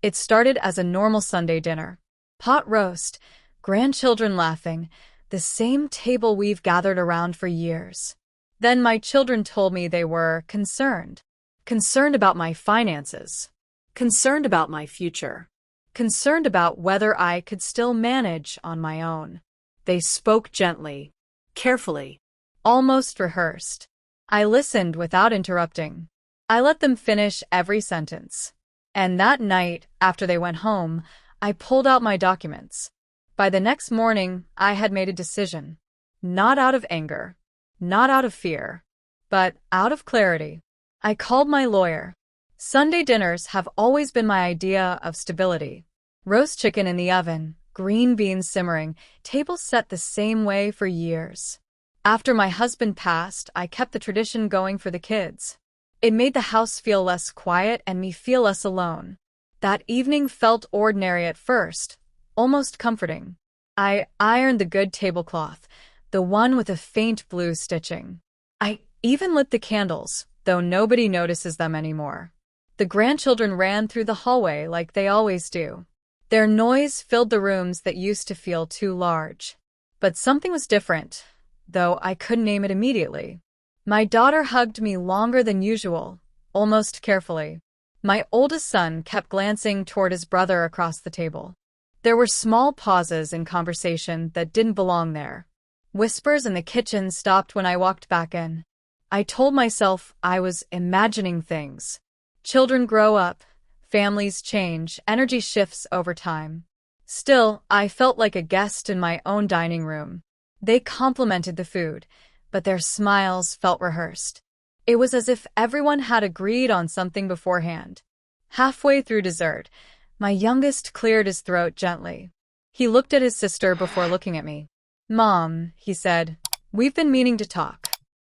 It started as a normal Sunday dinner. Pot roast, grandchildren laughing, the same table we've gathered around for years. Then my children told me they were concerned. Concerned about my finances. Concerned about my future. Concerned about whether I could still manage on my own. They spoke gently, carefully, almost rehearsed. I listened without interrupting. I let them finish every sentence. And that night, after they went home, I pulled out my documents. By the next morning, I had made a decision. Not out of anger, not out of fear, but out of clarity. I called my lawyer. Sunday dinners have always been my idea of stability. Roast chicken in the oven, green beans simmering, tables set the same way for years. After my husband passed, I kept the tradition going for the kids. It made the house feel less quiet and me feel less alone. That evening felt ordinary at first, almost comforting. I ironed the good tablecloth, the one with a faint blue stitching. I even lit the candles, though nobody notices them anymore. The grandchildren ran through the hallway like they always do. Their noise filled the rooms that used to feel too large. But something was different, though I couldn't name it immediately. My daughter hugged me longer than usual, almost carefully. My oldest son kept glancing toward his brother across the table. There were small pauses in conversation that didn't belong there. Whispers in the kitchen stopped when I walked back in. I told myself I was imagining things. Children grow up, families change, energy shifts over time. Still, I felt like a guest in my own dining room. They complimented the food, but their smiles felt rehearsed. It was as if everyone had agreed on something beforehand. Halfway through dessert, my youngest cleared his throat gently. He looked at his sister before looking at me. "Mom," he said, "we've been meaning to talk."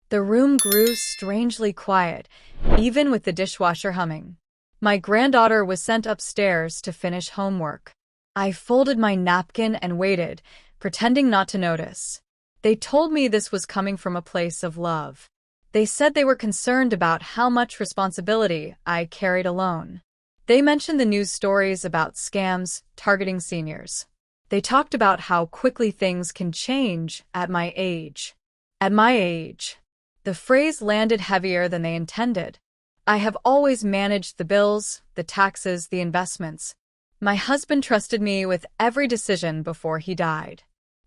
The room grew strangely quiet, even with the dishwasher humming. My granddaughter was sent upstairs to finish homework. I folded my napkin and waited, pretending not to notice. They told me this was coming from a place of love. They said they were concerned about how much responsibility I carried alone. They mentioned the news stories about scams targeting seniors. They talked about how quickly things can change at my age. At my age. The phrase landed heavier than they intended. I have always managed the bills, the taxes, the investments. My husband trusted me with every decision before he died.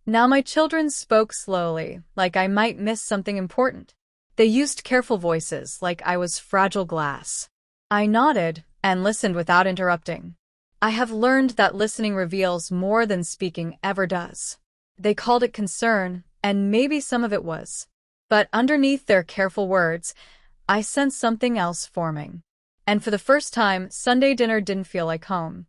Now my children spoke slowly, like I might miss something important. They used careful voices, like I was fragile glass. I nodded and listened without interrupting. I have learned that listening reveals more than speaking ever does. They called it concern, and maybe some of it was. But underneath their careful words, I sensed something else forming. And for the first time, Sunday dinner didn't feel like home.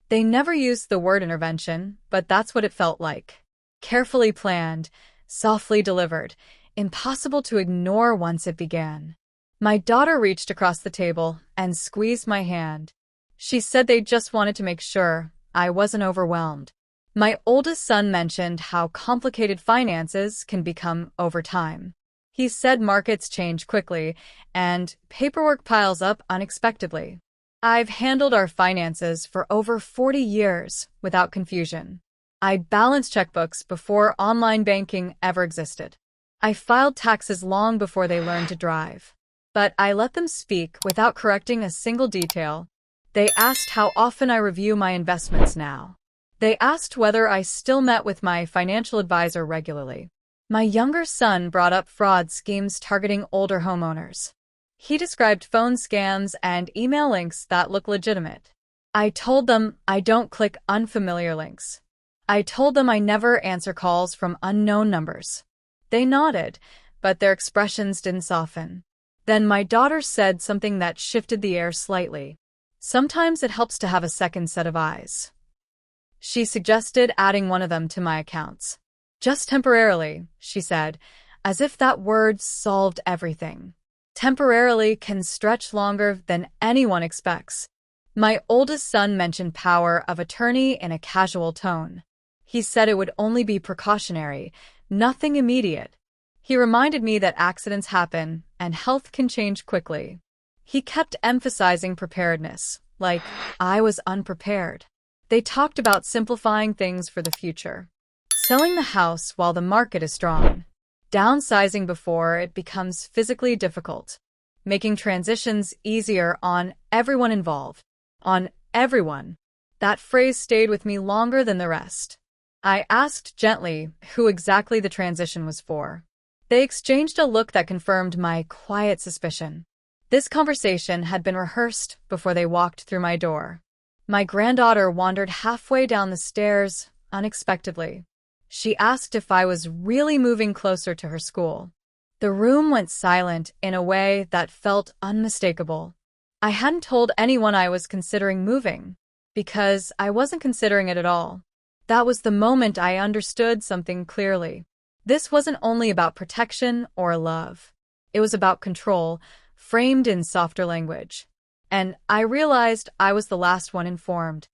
They never used the word intervention, but that's what it felt like. Carefully planned, softly delivered, impossible to ignore once it began. My daughter reached across the table and squeezed my hand. She said they just wanted to make sure I wasn't overwhelmed. My oldest son mentioned how complicated finances can become over time. He said markets change quickly and paperwork piles up unexpectedly. I've handled our finances for over 40 years without confusion. I balanced checkbooks before online banking ever existed. I filed taxes long before they learned to drive. But I let them speak without correcting a single detail. They asked how often I review my investments now. They asked whether I still met with my financial advisor regularly. My younger son brought up fraud schemes targeting older homeowners. He described phone scams and email links that look legitimate. I told them I don't click unfamiliar links. I told them I never answer calls from unknown numbers. They nodded, but their expressions didn't soften. Then my daughter said something that shifted the air slightly. Sometimes it helps to have a second set of eyes. She suggested adding one of them to my accounts. Just temporarily, she said, as if that word solved everything. Temporarily can stretch longer than anyone expects. My oldest son mentioned power of attorney in a casual tone. He said it would only be precautionary, nothing immediate. He reminded me that accidents happen and health can change quickly. He kept emphasizing preparedness, like I was unprepared. They talked about simplifying things for the future, selling the house while the market is strong, downsizing before it becomes physically difficult, making transitions easier on everyone involved. On everyone. That phrase stayed with me longer than the rest. I asked gently who exactly the transition was for. They exchanged a look that confirmed my quiet suspicion. This conversation had been rehearsed before they walked through my door. My granddaughter wandered halfway down the stairs unexpectedly. She asked if I was really moving closer to her school. The room went silent in a way that felt unmistakable. I hadn't told anyone I was considering moving, because I wasn't considering it at all. That was the moment I understood something clearly. This wasn't only about protection or love. It was about control, framed in softer language. And I realized I was the last one informed.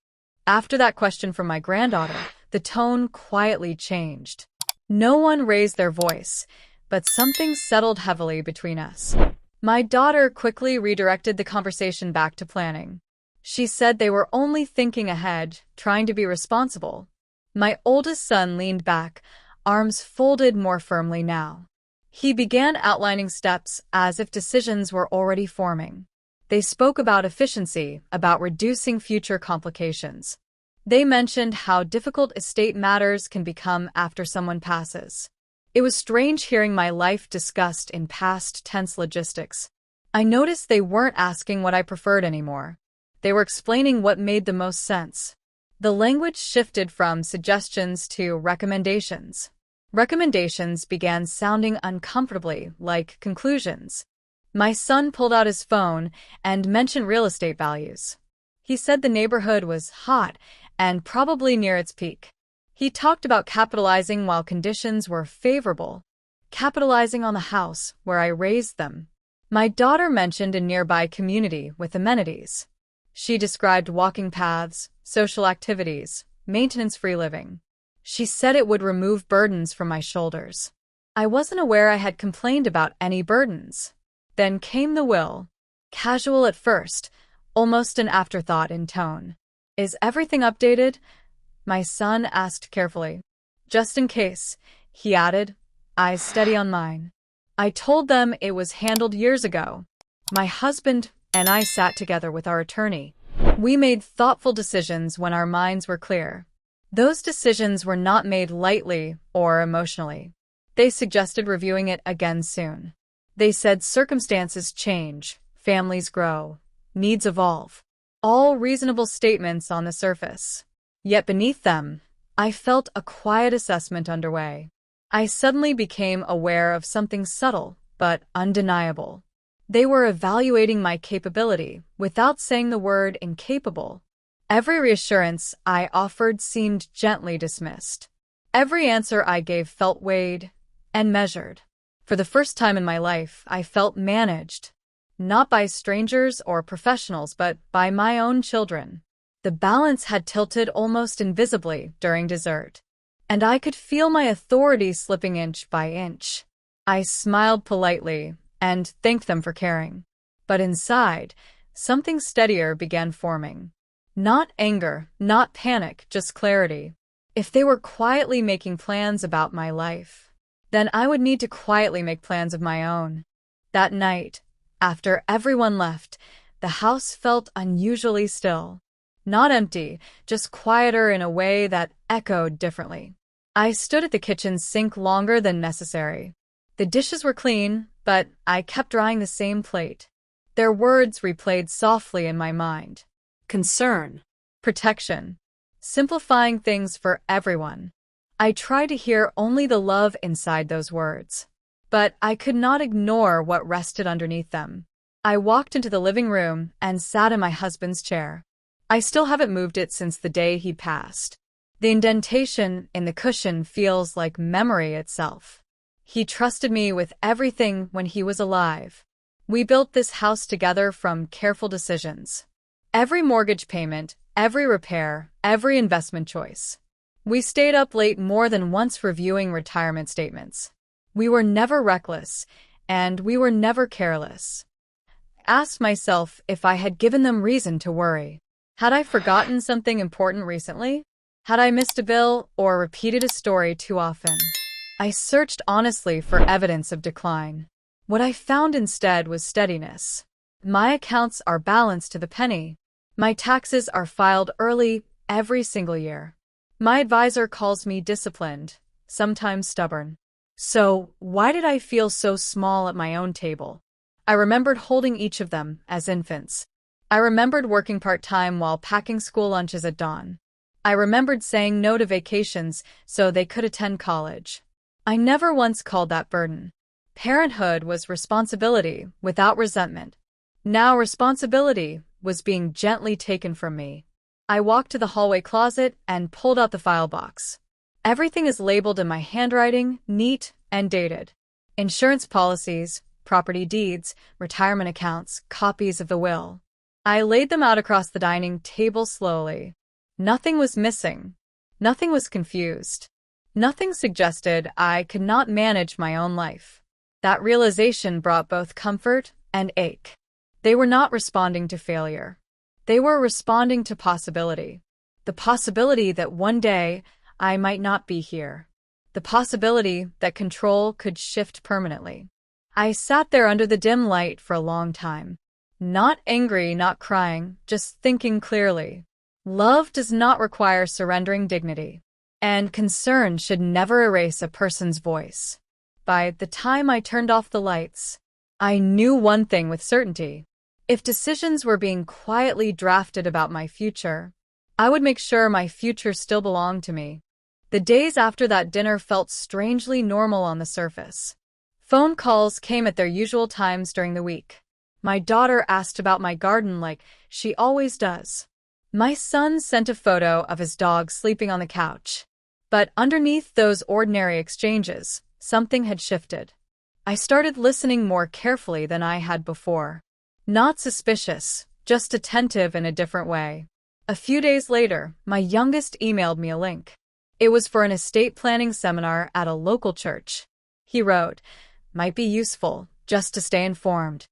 After that question from my granddaughter, the tone quietly changed. No one raised their voice, but something settled heavily between us. My daughter quickly redirected the conversation back to planning. She said they were only thinking ahead, trying to be responsible. My oldest son leaned back, arms folded more firmly now. He began outlining steps as if decisions were already forming. They spoke about efficiency, about reducing future complications. They mentioned how difficult estate matters can become after someone passes. It was strange hearing my life discussed in past tense logistics. I noticed they weren't asking what I preferred anymore. They were explaining what made the most sense. The language shifted from suggestions to recommendations. Recommendations began sounding uncomfortably like conclusions. My son pulled out his phone and mentioned real estate values. He said the neighborhood was hot and probably near its peak. He talked about capitalizing while conditions were favorable, capitalizing on the house where I raised them. My daughter mentioned a nearby community with amenities. She described walking paths, social activities, maintenance-free living. She said it would remove burdens from my shoulders. I wasn't aware I had complained about any burdens. Then came the will. Casual at first, almost an afterthought in tone. Is everything updated? My son asked carefully. Just in case, he added, eyes steady on mine. I told them it was handled years ago. My husband and I sat together with our attorney. We made thoughtful decisions when our minds were clear. Those decisions were not made lightly or emotionally. They suggested reviewing it again soon. They said circumstances change, families grow, needs evolve. All reasonable statements on the surface. Yet beneath them, I felt a quiet assessment underway. I suddenly became aware of something subtle but undeniable. They were evaluating my capability without saying the word incapable. Every reassurance I offered seemed gently dismissed. Every answer I gave felt weighed and measured. For the first time in my life, I felt managed. Not by strangers or professionals, but by my own children. The balance had tilted almost invisibly during dessert, and I could feel my authority slipping inch by inch. I smiled politely and thanked them for caring. But inside, something steadier began forming. Not anger, not panic, just clarity. If they were quietly making plans about my life, then I would need to quietly make plans of my own. That night, after everyone left, the house felt unusually still. Not empty, just quieter in a way that echoed differently. I stood at the kitchen sink longer than necessary. The dishes were clean, but I kept drying the same plate. Their words replayed softly in my mind. Concern. Protection. Simplifying things for everyone. I tried to hear only the love inside those words. But I could not ignore what rested underneath them. I walked into the living room and sat in my husband's chair. I still haven't moved it since the day he passed. The indentation in the cushion feels like memory itself. He trusted me with everything when he was alive. We built this house together from careful decisions. Every mortgage payment, every repair, every investment choice. We stayed up late more than once reviewing retirement statements. We were never reckless, and we were never careless. asked myself if I had given them reason to worry. Had I forgotten something important recently? Had I missed a bill or repeated a story too often? I searched honestly for evidence of decline. What I found instead was steadiness. My accounts are balanced to the penny. My taxes are filed early every single year. My advisor calls me disciplined, sometimes stubborn. So, why did I feel so small at my own table? I remembered holding each of them as infants. I remembered working part-time while packing school lunches at dawn. I remembered saying no to vacations so they could attend college. I never once called that burden. Parenthood was responsibility without resentment. Now responsibility was being gently taken from me. I walked to the hallway closet and pulled out the file box. Everything is labeled in my handwriting, neat and dated. Insurance policies, property deeds, retirement accounts, copies of the will. I laid them out across the dining table slowly. Nothing was missing. Nothing was confused. Nothing suggested I could not manage my own life. That realization brought both comfort and ache. They were not responding to failure. They were responding to possibility. The possibility that one day I might not be here. The possibility that control could shift permanently. I sat there under the dim light for a long time. Not angry, not crying, just thinking clearly. Love does not require surrendering dignity. And concern should never erase a person's voice. By the time I turned off the lights, I knew one thing with certainty. If decisions were being quietly drafted about my future, I would make sure my future still belonged to me. The days after that dinner felt strangely normal on the surface. Phone calls came at their usual times during the week. My daughter asked about my garden like she always does. My son sent a photo of his dog sleeping on the couch. But underneath those ordinary exchanges, something had shifted. I started listening more carefully than I had before. Not suspicious, just attentive in a different way. A few days later, my youngest emailed me a link. It was for an estate planning seminar at a local church. He wrote, "Might be useful, just to stay informed."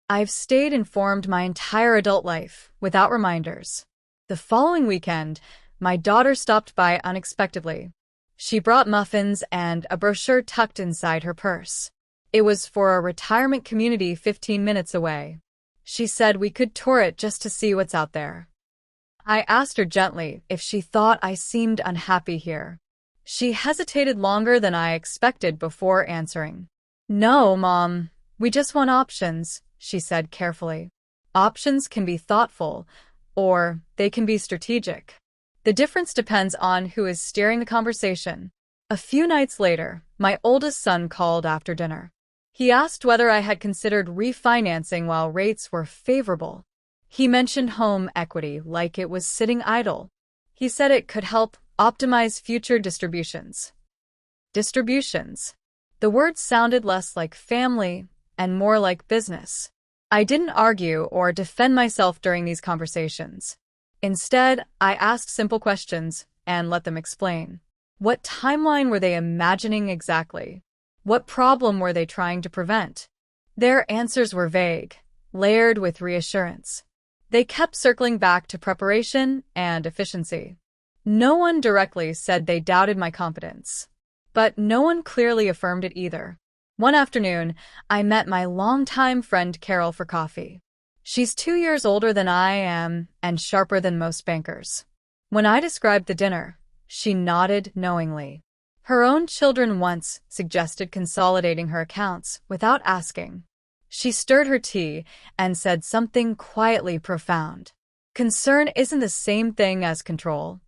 I've stayed informed my entire adult life, without reminders. The following weekend, my daughter stopped by unexpectedly. She brought muffins and a brochure tucked inside her purse. It was for a retirement community 15 minutes away. She said we could tour it just to see what's out there. I asked her gently if she thought I seemed unhappy here. She hesitated longer than I expected before answering. "No, Mom, we just want options," she said carefully. Options can be thoughtful, or they can be strategic. The difference depends on who is steering the conversation. A few nights later, my oldest son called after dinner. He asked whether I had considered refinancing while rates were favorable. He mentioned home equity like it was sitting idle. He said it could help optimize future distributions. Distributions. The word sounded less like family and more like business. I didn't argue or defend myself during these conversations. Instead, I asked simple questions and let them explain. What timeline were they imagining exactly? What problem were they trying to prevent? Their answers were vague, layered with reassurance. They kept circling back to preparation and efficiency. No one directly said they doubted my competence, but no one clearly affirmed it either. One afternoon, I met my longtime friend Carol for coffee. She's 2 years older than I am and sharper than most bankers. When I described the dinner, she nodded knowingly. Her own children once suggested consolidating her accounts without asking. She stirred her tea and said something quietly profound. Concern isn't the same thing as control.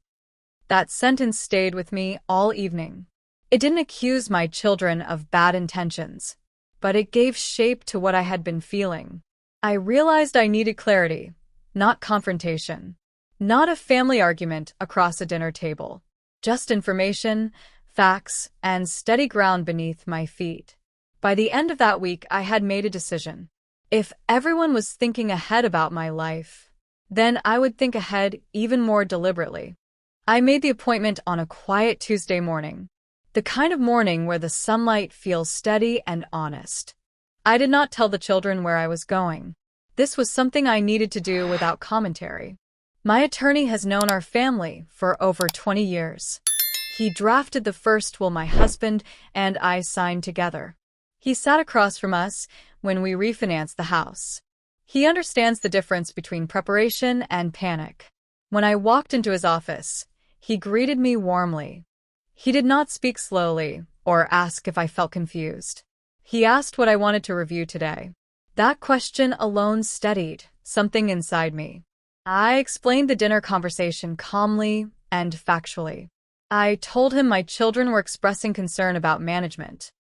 That sentence stayed with me all evening. It didn't accuse my children of bad intentions, but it gave shape to what I had been feeling. I realized I needed clarity, not confrontation. Not a family argument across a dinner table. Just information, facts, and steady ground beneath my feet. By the end of that week, I had made a decision. If everyone was thinking ahead about my life, then I would think ahead even more deliberately. I made the appointment on a quiet Tuesday morning. The kind of morning where the sunlight feels steady and honest. I did not tell the children where I was going. This was something I needed to do without commentary. My attorney has known our family for over 20 years. He drafted the first will my husband and I signed together. He sat across from us when we refinanced the house. He understands the difference between preparation and panic. When I walked into his office, he greeted me warmly. He did not speak slowly or ask if I felt confused. He asked what I wanted to review today. That question alone steadied something inside me. I explained the dinner conversation calmly and factually. I told him my children were expressing concern about management.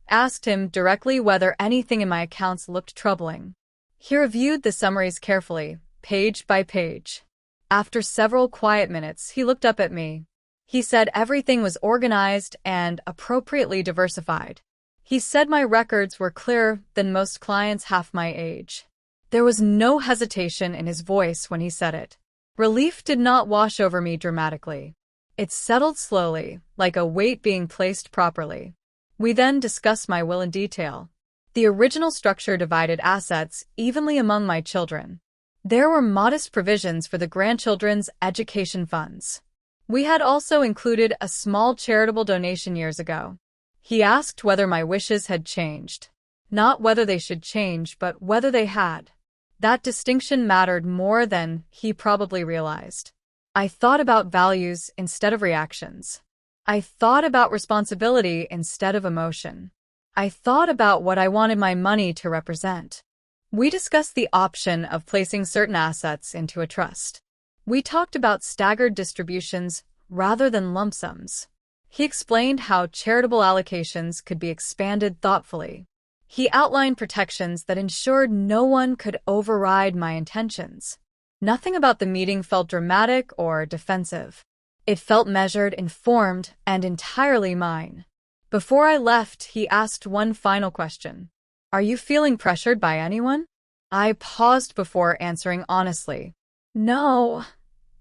Asked him directly whether anything in my accounts looked troubling. He reviewed the summaries carefully, page by page. After several quiet minutes, he looked up at me. He said everything was organized and appropriately diversified. He said my records were clearer than most clients half my age. There was no hesitation in his voice when he said it. Relief did not wash over me dramatically. It settled slowly, like a weight being placed properly. We then discussed my will in detail. The original structure divided assets evenly among my children. There were modest provisions for the grandchildren's education funds. We had also included a small charitable donation years ago. He asked whether my wishes had changed. Not whether they should change, but whether they had. That distinction mattered more than he probably realized. I thought about values instead of reactions. I thought about responsibility instead of emotion. I thought about what I wanted my money to represent. We discussed the option of placing certain assets into a trust. We talked about staggered distributions rather than lump sums. He explained how charitable allocations could be expanded thoughtfully. He outlined protections that ensured no one could override my intentions. Nothing about the meeting felt dramatic or defensive. It felt measured, informed, and entirely mine. Before I left, he asked one final question. Are you feeling pressured by anyone? I paused before answering honestly. No,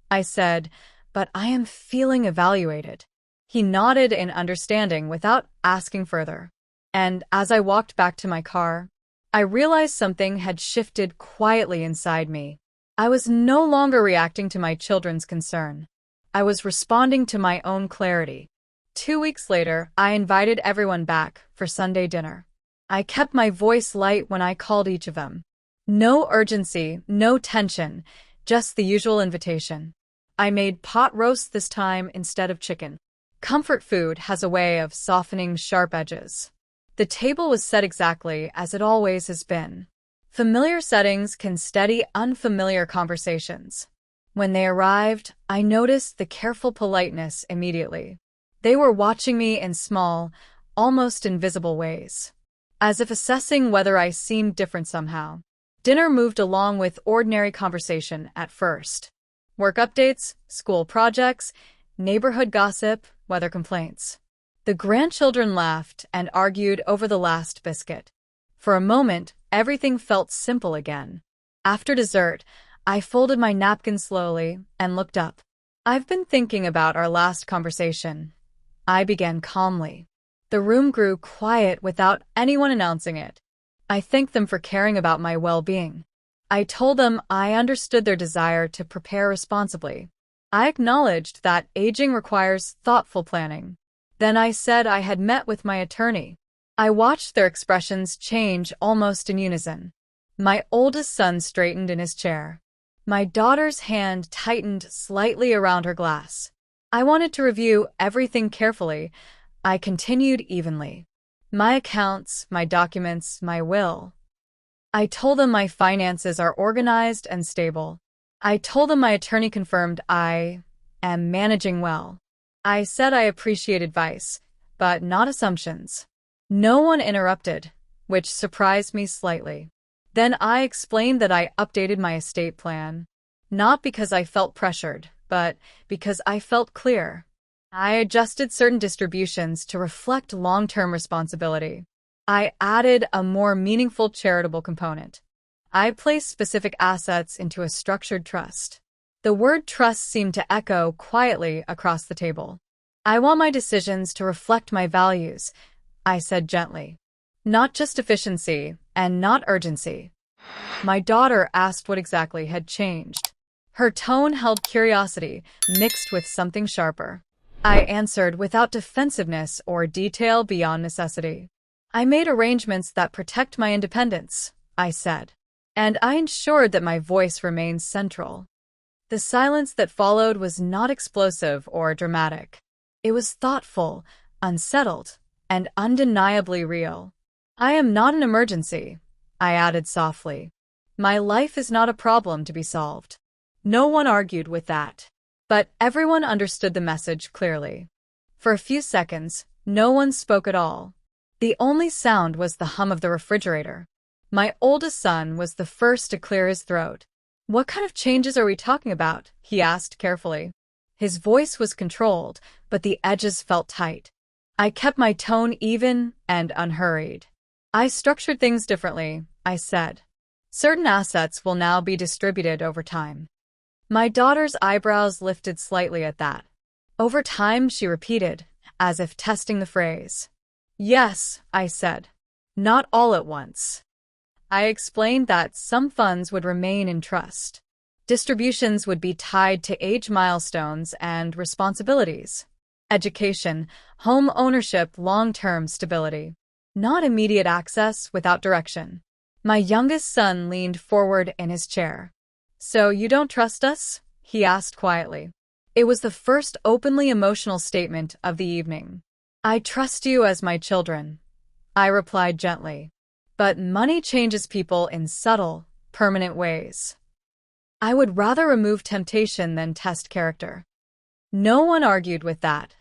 I said, but I am feeling evaluated. He nodded in understanding without asking further. And as I walked back to my car, I realized something had shifted quietly inside me. I was no longer reacting to my children's concern. I was responding to my own clarity. 2 weeks later, I invited everyone back for Sunday dinner. I kept my voice light when I called each of them. No urgency, no tension, just the usual invitation. I made pot roast this time instead of chicken. Comfort food has a way of softening sharp edges. The table was set exactly as it always has been. Familiar settings can steady unfamiliar conversations. When they arrived, I noticed the careful politeness immediately. They were watching me in small, almost invisible ways, as if assessing whether I seemed different somehow. Dinner moved along with ordinary conversation at first. Work updates, school projects, neighborhood gossip, weather complaints. The grandchildren laughed and argued over the last biscuit. For a moment, everything felt simple again. After dessert, I folded my napkin slowly and looked up. I've been thinking about our last conversation. I began calmly. The room grew quiet without anyone announcing it. I thanked them for caring about my well-being. I told them I understood their desire to prepare responsibly. I acknowledged that aging requires thoughtful planning. Then I said I had met with my attorney. I watched their expressions change almost in unison. My oldest son straightened in his chair. My daughter's hand tightened slightly around her glass. I wanted to review everything carefully. I continued evenly. My accounts, my documents, my will. I told them my finances are organized and stable. I told them my attorney confirmed I am managing well. I said I appreciate advice, but not assumptions. No one interrupted, which surprised me slightly. Then I explained that I updated my estate plan, not because I felt pressured, but because I felt clear. I adjusted certain distributions to reflect long-term responsibility. I added a more meaningful charitable component. I placed specific assets into a structured trust. The word trust seemed to echo quietly across the table. I want my decisions to reflect my values, I said gently. Not just efficiency and not urgency. My daughter asked what exactly had changed. Her tone held curiosity, mixed with something sharper. I answered without defensiveness or detail beyond necessity. I made arrangements that protect my independence, I said. And I ensured that my voice remained central. The silence that followed was not explosive or dramatic. It was thoughtful, unsettled, and undeniably real. I am not an emergency, I added softly. My life is not a problem to be solved. No one argued with that. But everyone understood the message clearly. For a few seconds, no one spoke at all. The only sound was the hum of the refrigerator. My oldest son was the first to clear his throat. "What kind of changes are we talking about?" he asked carefully. His voice was controlled, but the edges felt tight. I kept my tone even and unhurried. "I structured things differently," I said. "Certain assets will now be distributed over time." My daughter's eyebrows lifted slightly at that. "Over time," she repeated, as if testing the phrase. "Yes," I said. "Not all at once." I explained that some funds would remain in trust. Distributions would be tied to age milestones and responsibilities. Education, home ownership, long-term stability. Not immediate access without direction. My youngest son leaned forward in his chair. "So you don't trust us?" he asked quietly. It was the first openly emotional statement of the evening. "I trust you as my children," I replied gently. "But money changes people in subtle, permanent ways. I would rather remove temptation than test character." No one argued with that,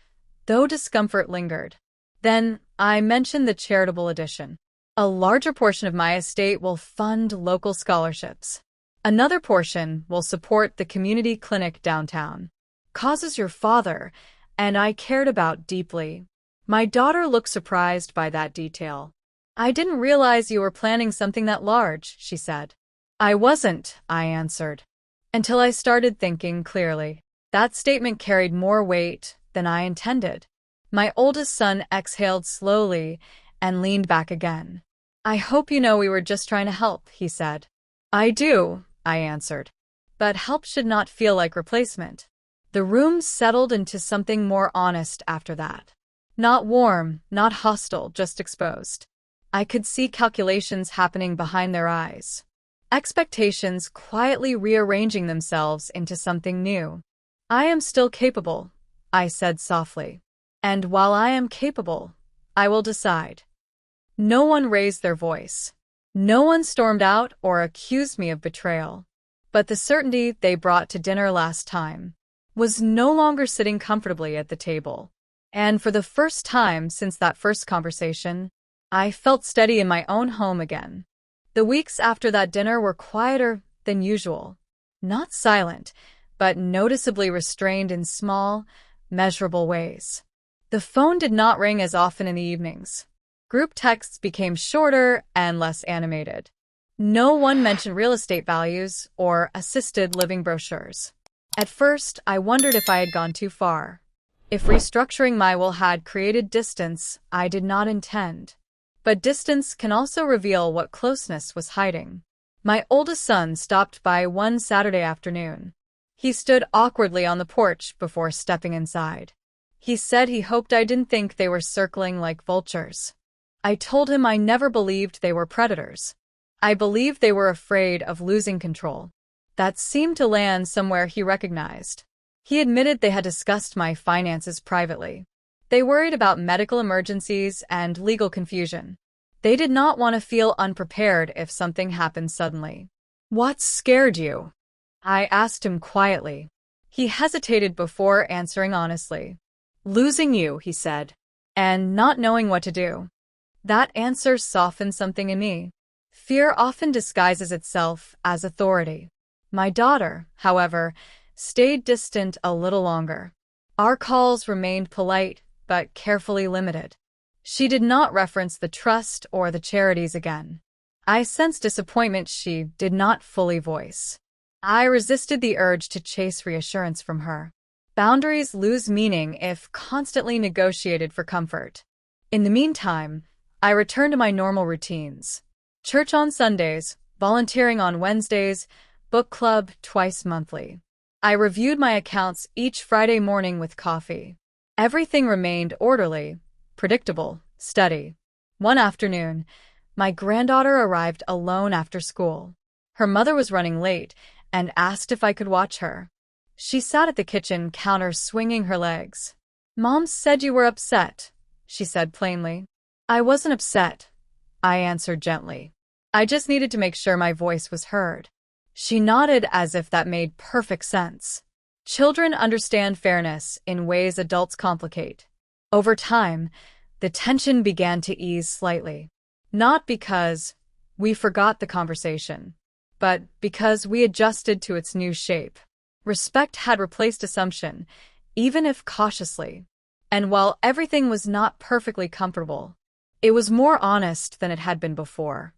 though discomfort lingered. Then I mentioned the charitable addition. "A larger portion of my estate will fund local scholarships. Another portion will support the community clinic downtown. Causes your father and I cared about deeply." My daughter looked surprised by that detail. "I didn't realize you were planning something that large," she said. "I wasn't," I answered, "until I started thinking clearly." That statement carried more weight than I intended. My oldest son exhaled slowly and leaned back again. "I hope you know we were just trying to help," he said. "I do," I answered. "But help should not feel like replacement." The room settled into something more honest after that. Not warm, not hostile, just exposed. I could see calculations happening behind their eyes. Expectations quietly rearranging themselves into something new. "I am still capable," I said softly. "And while I am capable, I will decide." No one raised their voice. No one stormed out or accused me of betrayal. But the certainty they brought to dinner last time was no longer sitting comfortably at the table. And for the first time since that first conversation, I felt steady in my own home again. The weeks after that dinner were quieter than usual. Not silent, but noticeably restrained in small, measurable ways. The phone did not ring as often in the evenings. Group texts became shorter and less animated. No one mentioned real estate values or assisted living brochures. At first, I wondered if I had gone too far. If restructuring my will had created distance I did not intend. But distance can also reveal what closeness was hiding. My oldest son stopped by one Saturday afternoon. He stood awkwardly on the porch before stepping inside. He said he hoped I didn't think they were circling like vultures. I told him I never believed they were predators. I believed they were afraid of losing control. That seemed to land somewhere he recognized. He admitted they had discussed my finances privately. They worried about medical emergencies and legal confusion. They did not want to feel unprepared if something happened suddenly. "What scared you?" I asked him quietly. He hesitated before answering honestly. "Losing you," he said, "and not knowing what to do." That answer softened something in me. Fear often disguises itself as authority. My daughter, however, stayed distant a little longer. Our calls remained polite, but carefully limited. She did not reference the trust or the charities again. I sensed disappointment she did not fully voice. I resisted the urge to chase reassurance from her. Boundaries lose meaning if constantly negotiated for comfort. In the meantime, I returned to my normal routines. Church on Sundays, volunteering on Wednesdays, book club twice monthly. I reviewed my accounts each Friday morning with coffee. Everything remained orderly, predictable, steady. One afternoon, my granddaughter arrived alone after school. Her mother was running late and asked if I could watch her. She sat at the kitchen counter swinging her legs. "Mom said you were upset," she said plainly. "I wasn't upset," I answered gently. "I just needed to make sure my voice was heard." She nodded as if that made perfect sense. Children understand fairness in ways adults complicate. Over time, the tension began to ease slightly. Not because we forgot the conversation, but because we adjusted to its new shape. Respect had replaced assumption, even if cautiously. And while everything was not perfectly comfortable, it was more honest than it had been before.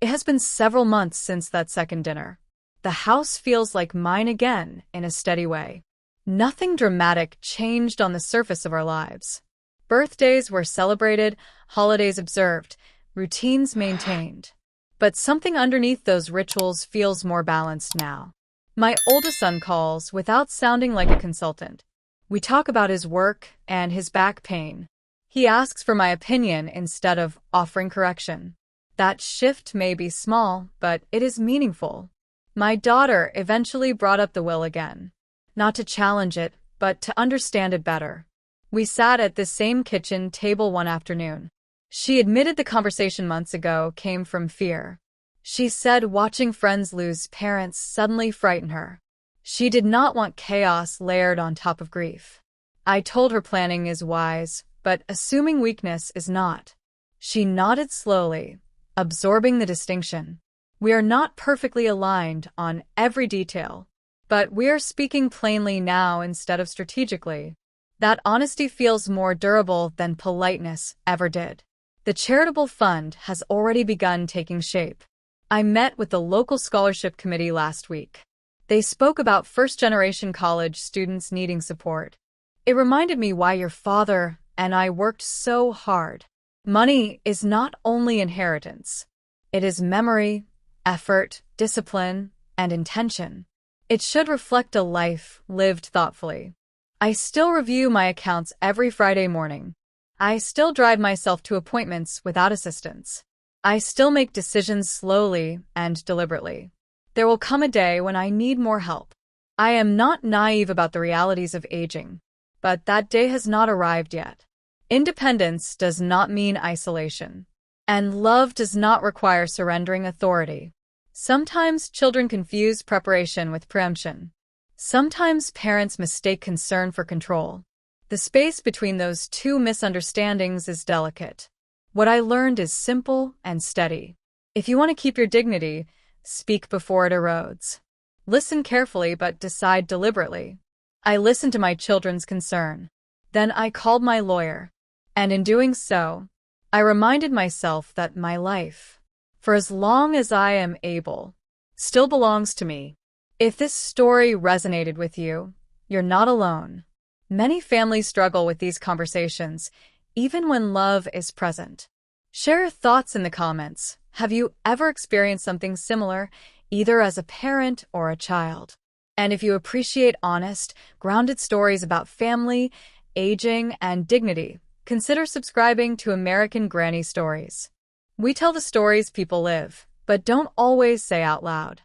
It has been several months since that second dinner. The house feels like mine again in a steady way. Nothing dramatic changed on the surface of our lives. Birthdays were celebrated, holidays observed, routines maintained. But something underneath those rituals feels more balanced now. My oldest son calls without sounding like a consultant. We talk about his work and his back pain. He asks for my opinion instead of offering correction. That shift may be small, but it is meaningful. My daughter eventually brought up the will again. Not to challenge it, but to understand it better. We sat at the same kitchen table one afternoon. She admitted the conversation months ago came from fear. She said watching friends lose parents suddenly frightened her. She did not want chaos layered on top of grief. I told her planning is wise, but assuming weakness is not. She nodded slowly, absorbing the distinction. We are not perfectly aligned on every detail, but we are speaking plainly now instead of strategically. That honesty feels more durable than politeness ever did. The charitable fund has already begun taking shape. I met with the local scholarship committee last week. They spoke about first-generation college students needing support. It reminded me why your father and I worked so hard. Money is not only inheritance. It is memory, effort, discipline, and intention. It should reflect a life lived thoughtfully. I still review my accounts every Friday morning. I still drive myself to appointments without assistance. I still make decisions slowly and deliberately. There will come a day when I need more help. I am not naive about the realities of aging, but that day has not arrived yet. Independence does not mean isolation, and love does not require surrendering authority. Sometimes children confuse preparation with preemption. Sometimes parents mistake concern for control. The space between those two misunderstandings is delicate. What I learned is simple and steady. If you want to keep your dignity, speak before it erodes. Listen carefully but decide deliberately. I listened to my children's concern. Then I called my lawyer. And in doing so, I reminded myself that my life, for as long as I am able, still belongs to me. If this story resonated with you, you're not alone. Many families struggle with these conversations, even when love is present. Share your thoughts in the comments. Have you ever experienced something similar, either as a parent or a child? And if you appreciate honest, grounded stories about family, aging, and dignity, consider subscribing to American Granny Stories. We tell the stories people live, but don't always say out loud.